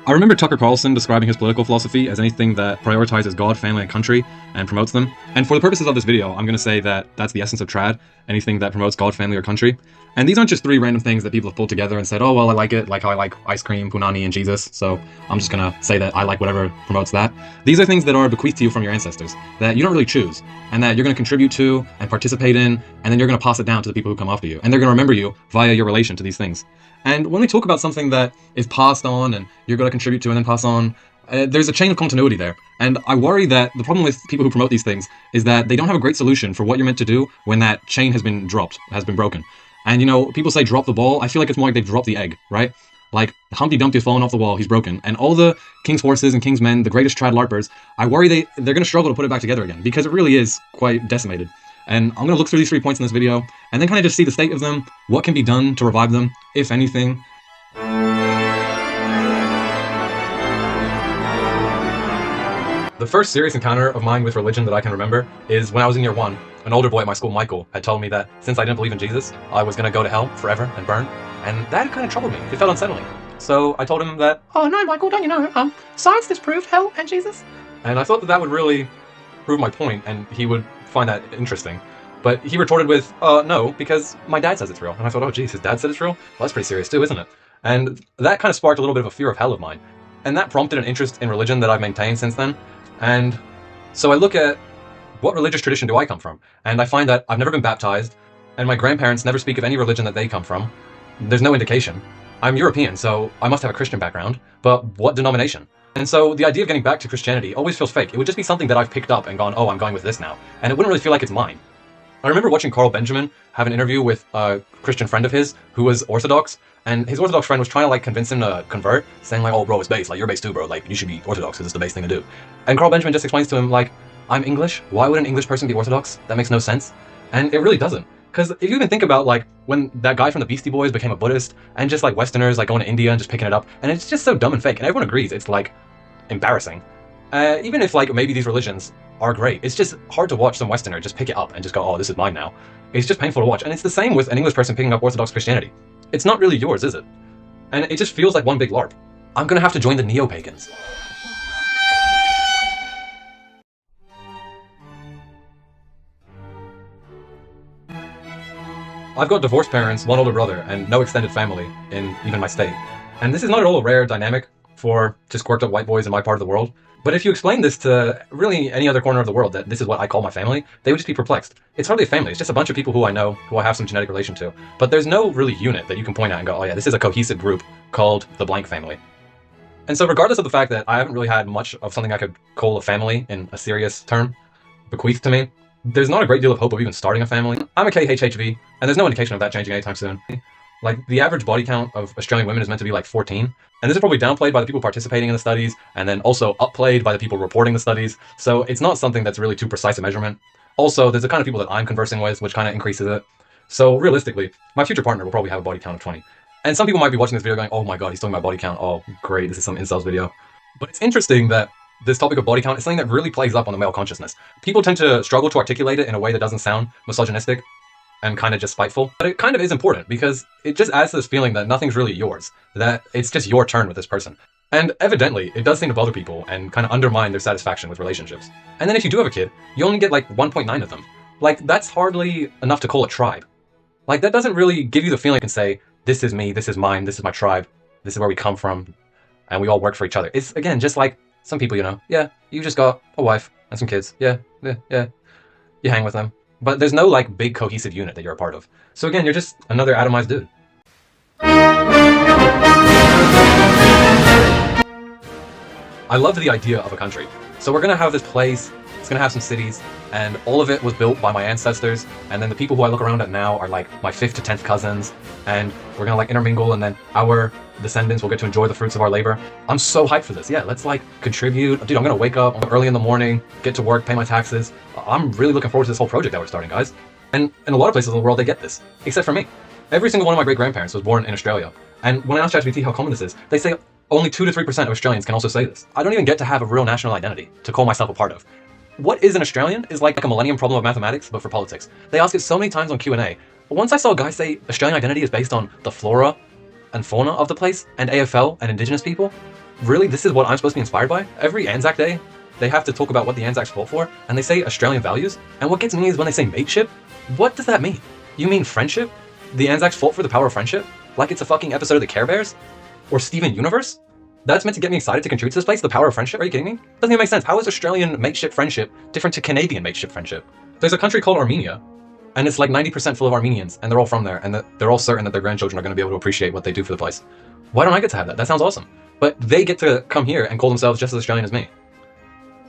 I remember Tucker Carlson describing his political philosophy as anything that prioritizes God, family, and country and promotes them. And for the purposes of this video, I'm going to say that that's the essence of trad, anything that promotes God, family, or country. And these aren't just three random things that people have pulled together and said, oh, well, I like it, like how I like ice cream, punani, and Jesus, so I'm just going to say that I like whatever promotes that. These are things that are bequeathed to you from your ancestors, that you don't really choose, and that you're going to contribute to and participate in, and then you're going to pass it down to the people who come after you. And they're going to remember you via your relation to these things. And when we talk about something that is passed on and you're going to contribute to and then pass on, there's a chain of continuity there. And I worry that the problem with people who promote these things is that they don't have a great solution for what you're meant to do when that chain has been dropped, has been broken. And, you know, people say drop the ball. I feel like it's more like they've dropped the egg, right? Like Humpty Dumpty has fallen off the wall, he's broken. And all the king's horses and king's men, the greatest trad LARPers, I worry they're going to struggle to put it back together again because it really is quite decimated. And I'm going to look through these 3 points in this video and then kind of just see the state of them, what can be done to revive them, if anything. The first serious encounter of mine with religion that I can remember is when I was in year 1. An older boy at my school, Michael, had told me that since I didn't believe in Jesus, I was going to go to hell forever and burn. And that kind of troubled me. It felt unsettling. So I told him that, oh no, Michael, don't you know, science disproved hell and Jesus. And I thought that would really prove my point and he would find that interesting. But he retorted with, no, because my dad says it's real. And I thought, oh geez, his dad said it's real? Well, that's pretty serious too, isn't it? And that kind of sparked a little bit of a fear of hell of mine. And that prompted an interest in religion that I've maintained since then. And so I look at what religious tradition do I come from? And I find that I've never been baptized, and my grandparents never speak of any religion that they come from. There's no indication. I'm European, so I must have a Christian background, but what denomination? And so the idea of getting back to Christianity always feels fake. It would just be something that I've picked up and gone, oh, I'm going with this now. And it wouldn't really feel like it's mine. I remember watching Carl Benjamin have an interview with a Christian friend of his who was Orthodox, and his Orthodox friend was trying to like convince him to convert, saying like, oh bro, it's base, like you're base too bro, like you should be Orthodox because it's the base thing to do. And Carl Benjamin just explains to him like, I'm English, why would an English person be Orthodox? That makes no sense. And it really doesn't. Because if you even think about like when that guy from the Beastie Boys became a Buddhist, and just like Westerners like going to India and just picking it up, and it's just so dumb and fake, and everyone agrees it's like embarrassing. Even if like maybe these religions are great, it's just hard to watch some Westerner just pick it up and just go, oh, this is mine now. It's just painful to watch. And it's the same with an English person picking up Orthodox Christianity. It's not really yours, is it? And it just feels like one big LARP. I'm gonna have to join the neo-pagans. I've got divorced parents, one older brother, and no extended family in even my state. And this is not at all a rare dynamic for just quirked up white boys in my part of the world. But if you explain this to really any other corner of the world, that this is what I call my family, they would just be perplexed. It's hardly a family, it's just a bunch of people who I know, who I have some genetic relation to. But there's no really unit that you can point at and go, oh yeah, this is a cohesive group called the blank family. And so regardless of the fact that I haven't really had much of something I could call a family in a serious term bequeathed to me, there's not a great deal of hope of even starting a family. I'm a KHHV, and there's no indication of that changing anytime soon. Like, the average body count of Australian women is meant to be like 14, and this is probably downplayed by the people participating in the studies, and then also upplayed by the people reporting the studies, so it's not something that's really too precise a measurement. Also, there's the kind of people that I'm conversing with, which kind of increases it. So realistically, my future partner will probably have a body count of 20. And some people might be watching this video going, oh my god, he's talking about body count, oh great, this is some incels video. But it's interesting that this topic of body count is something that really plays up on the male consciousness. People tend to struggle to articulate it in a way that doesn't sound misogynistic and kind of just spiteful. But it kind of is important because it just adds to this feeling that nothing's really yours, that it's just your turn with this person. And evidently, it does seem to bother people and kind of undermine their satisfaction with relationships. And then if you do have a kid, you only get like 1.9 of them. Like, that's hardly enough to call a tribe. Like, that doesn't really give you the feeling you can say, this is me, this is mine, this is my tribe, this is where we come from, and we all work for each other. It's, again, just like some people, you know, yeah, you just got a wife and some kids, yeah, you hang with them. But there's no, like, big cohesive unit that you're a part of. So again, you're just another atomized dude. I love the idea of a country. So we're gonna have this place, it's gonna have some cities, and all of it was built by my ancestors, and then the people who I look around at now are like my 5th to 10th cousins, and we're gonna like intermingle, and then our descendants will get to enjoy the fruits of our labor. I'm so hyped for this. Yeah, let's like contribute. Dude, I'm gonna wake up early in the morning, get to work, pay my taxes. I'm really looking forward to this whole project that we're starting, guys. And in a lot of places in the world, they get this, except for me. Every single one of my great-grandparents was born in Australia. And when I ask ChatGPT how common this is, they say only 2 to 3% of Australians can also say this. I don't even get to have a real national identity to call myself a part of. What is an Australian is like a millennium problem of mathematics, but for politics. They ask it so many times on Q&A. Once I saw a guy say Australian identity is based on the flora and fauna of the place, and AFL and Indigenous people, Really, this is what I'm supposed to be inspired by? Every Anzac Day, they have to talk about what the Anzacs fought for, and they say Australian values, and what gets me is when they say mateship. What does that mean? You mean friendship? The Anzacs fought for the power of friendship? Like it's a fucking episode of the Care Bears? Or Steven Universe? That's meant to get me excited to contribute to this place? The power of friendship? Are you kidding me? Doesn't even make sense. How is Australian mateship friendship different to Canadian mateship friendship? There's a country called Armenia, and it's like 90% full of Armenians, and they're all from there, and they're all certain that their grandchildren are going to be able to appreciate what they do for the place. Why don't I get to have that? That sounds awesome. But they get to come here and call themselves just as Australian as me.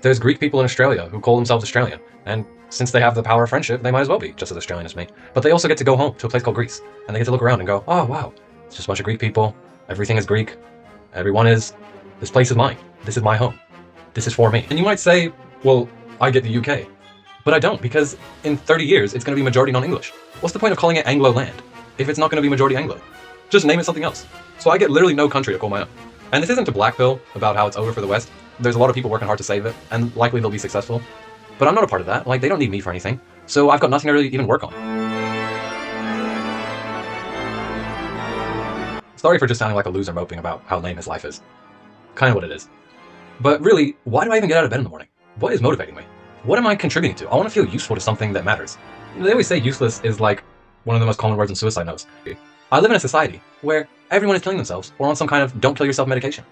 There's Greek people in Australia who call themselves Australian, and since they have the power of friendship, they might as well be just as Australian as me. But they also get to go home to a place called Greece, and they get to look around and go, oh wow, it's just a bunch of Greek people, everything is Greek, this place is mine, this is my home, this is for me. And you might say, well, I get the UK. But I don't, because in 30 years, it's going to be majority non-English. What's the point of calling it Anglo land if it's not going to be majority Anglo? Just name it something else. So I get literally no country to call my own. And this isn't to blackpill about how it's over for the West. There's a lot of people working hard to save it, and likely they'll be successful. But I'm not a part of that. Like, they don't need me for anything. So I've got nothing to really even work on. Sorry for just sounding like a loser moping about how lame his life is. Kind of what it is. But really, why do I even get out of bed in the morning? What is motivating me? What am I contributing to? I want to feel useful to something that matters. They always say useless is like one of the most common words in suicide notes. I live in a society where everyone is killing themselves or on some kind of don't kill yourself medication.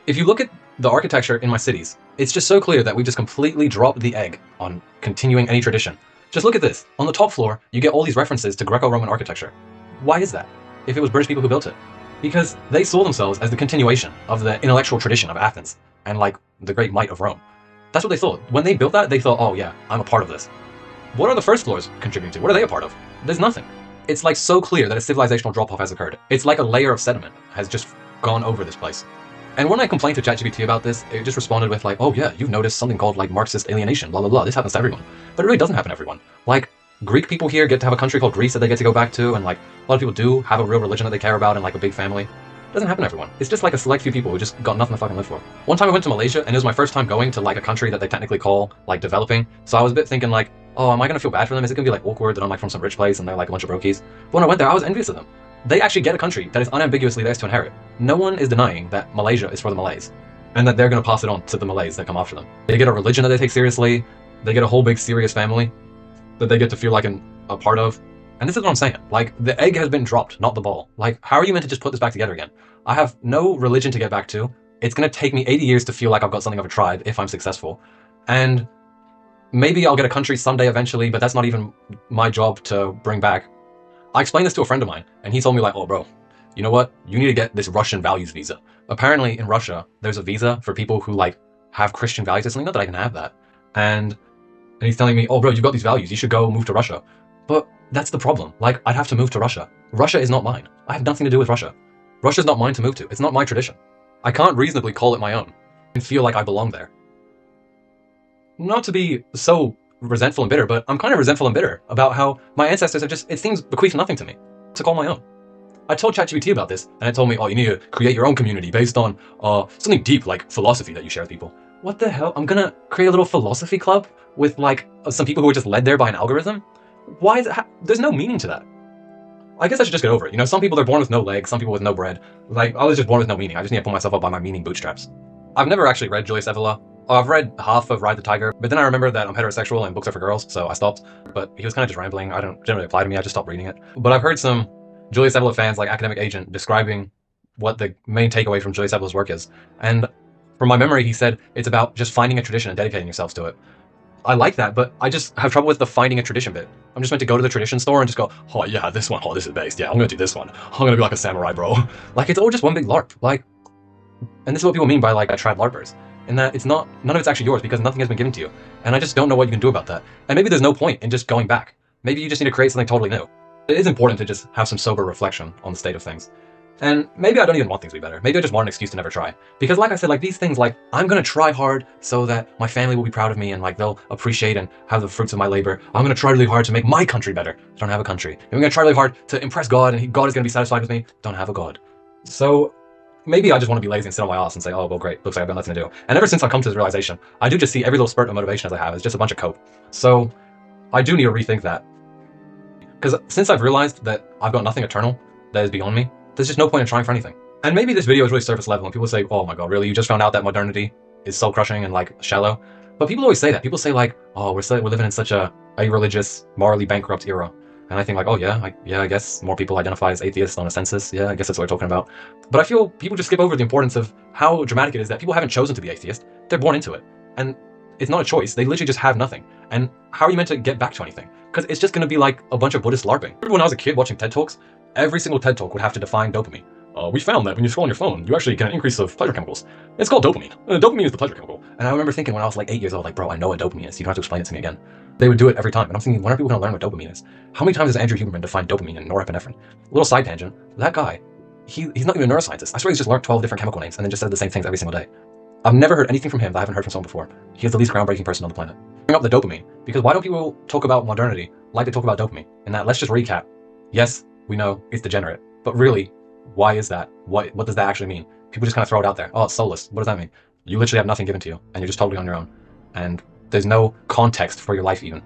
If you look at the architecture in my cities, it's just so clear that we've just completely dropped the egg on continuing any tradition. Just look at this. On the top floor, you get all these references to Greco-Roman architecture. Why is that? If it was British people who built it? Because they saw themselves as the continuation of the intellectual tradition of Athens and like the great might of Rome. That's what they thought. When they built that, they thought, oh yeah, I'm a part of this. What are the first floors contributing to? What are they a part of? There's nothing. It's like so clear that a civilizational drop-off has occurred. It's like a layer of sediment has just gone over this place. And when I complained to ChatGPT about this, it just responded with like, oh yeah, you've noticed something called like Marxist alienation, blah, blah, blah. This happens to everyone. But it really doesn't happen to everyone. Like, Greek people here get to have a country called Greece that they get to go back to, and like, a lot of people do have a real religion that they care about and like a big family. It doesn't happen to everyone. It's just like a select few people who just got nothing to fucking live for. One time I went to Malaysia, and it was my first time going to like a country that they technically call like developing. So I was a bit thinking like, oh, am I gonna feel bad for them? Is it gonna be like awkward that I'm like from some rich place and they're like a bunch of brokies? But when I went there, I was envious of them. They actually get a country that is unambiguously theirs to inherit. No one is denying that Malaysia is for the Malays, and that they're gonna pass it on to the Malays that come after them. They get a religion that they take seriously. They get a whole big serious family that they get to feel like a part of. And this is what I'm saying. Like, the egg has been dropped, not the ball. Like, how are you meant to just put this back together again? I have no religion to get back to. It's going to take me 80 years to feel like I've got something of a tribe if I'm successful. And maybe I'll get a country someday eventually, but that's not even my job to bring back. I explained this to a friend of mine, and he told me like, oh bro, you know what? You need to get this Russian values visa. Apparently in Russia, there's a visa for people who like have Christian values. It's something, not that I can have that. And he's telling me, oh bro, you've got these values. You should go move to Russia. But that's the problem. Like, I'd have to move to Russia. Russia is not mine. I have nothing to do with Russia. Russia's not mine to move to. It's not my tradition. I can't reasonably call it my own and feel like I belong there. Not to be so resentful and bitter, but I'm kind of resentful and bitter about how my ancestors have just, it seems, bequeathed nothing to me to call my own. I told ChatGPT about this, and it told me, oh, you need to create your own community based on something deep like philosophy that you share with people. What the hell? I'm gonna create a little philosophy club with like some people who are just led there by an algorithm? Why is it? There's no meaning to that. I guess I should just get over it. You know, some people, they're born with no legs, some people with no bread. Like, I was just born with no meaning. I just need to pull myself up by my meaning bootstraps. I've never actually read Julius Evola. I've read half of Ride the Tiger, but then I remember that I'm heterosexual and books are for girls, so I stopped. But he was kind of just rambling. Didn't really apply to me. I just stopped reading it. But I've heard some Julius Evola fans, like Academic Agent, describing what the main takeaway from Julius Evola's work is. And from my memory, he said it's about just finding a tradition and dedicating yourselves to it. I like that, but I just have trouble with the finding a tradition bit. I'm just meant to go to the tradition store and just go, oh yeah, this one, oh this is based, yeah, I'm gonna do this one. I'm gonna be like a samurai, bro. Like, it's all just one big LARP. Like, and this is what people mean by like tribe LARPers. In that it's not, none of it's actually yours because nothing has been given to you. And I just don't know what you can do about that. And maybe there's no point in just going back. Maybe you just need to create something totally new. It is important to just have some sober reflection on the state of things. And maybe I don't even want things to be better. Maybe I just want an excuse to never try. Because like I said, like these things, like I'm gonna try hard so that my family will be proud of me and like they'll appreciate and have the fruits of my labor. I'm gonna try really hard to make my country better. I don't have a country. And I'm gonna try really hard to impress God and God is gonna be satisfied with me. Don't have a God. So maybe I just want to be lazy and sit on my ass and say, oh, well, great, looks like I've got nothing to do. And ever since I've come to this realization, I do just see every little spurt of motivation as I have as just a bunch of cope. So I do need to rethink that. Because since I've realized that I've got nothing eternal that is beyond me, there's just no point in trying for anything. And maybe this video is really surface level and people say, oh my god, really? You just found out that modernity is soul crushing and like shallow? But people always say that. People say like, oh, we're living in such a religious, morally bankrupt era. And I think like, oh yeah, I guess more people identify as atheists on a census. Yeah, I guess that's what we're talking about. But I feel people just skip over the importance of how dramatic it is that people haven't chosen to be atheist. They're born into it. And it's not a choice. They literally just have nothing. And how are you meant to get back to anything? Because it's just going to be like a bunch of Buddhist LARPing. When I was a kid watching TED Talks, every single TED Talk would have to define dopamine. We found that when you scroll on your phone, you actually get an increase of pleasure chemicals. It's called dopamine. Dopamine is the pleasure chemical. And I remember thinking when I was like 8 years old, like, bro, I know what dopamine is. You don't have to explain it to me again. They would do it every time. And I'm thinking, when are people going to learn what dopamine is? How many times has Andrew Huberman defined dopamine and norepinephrine? Little side tangent. That guy, he's not even a neuroscientist. I swear he's just learned 12 different chemical names and then just said the same things every single day. I've never heard anything from him that I haven't heard from someone before. He is the least groundbreaking person on the planet. Bring up the dopamine, because why don't people talk about modernity like they talk about dopamine? And that, let's just recap. Yes, we know it's degenerate, but really, why is that? What does that actually mean? People just kind of throw it out there. Oh, it's soulless. What does that mean? You literally have nothing given to you, and you're just totally on your own. And there's no context for your life even.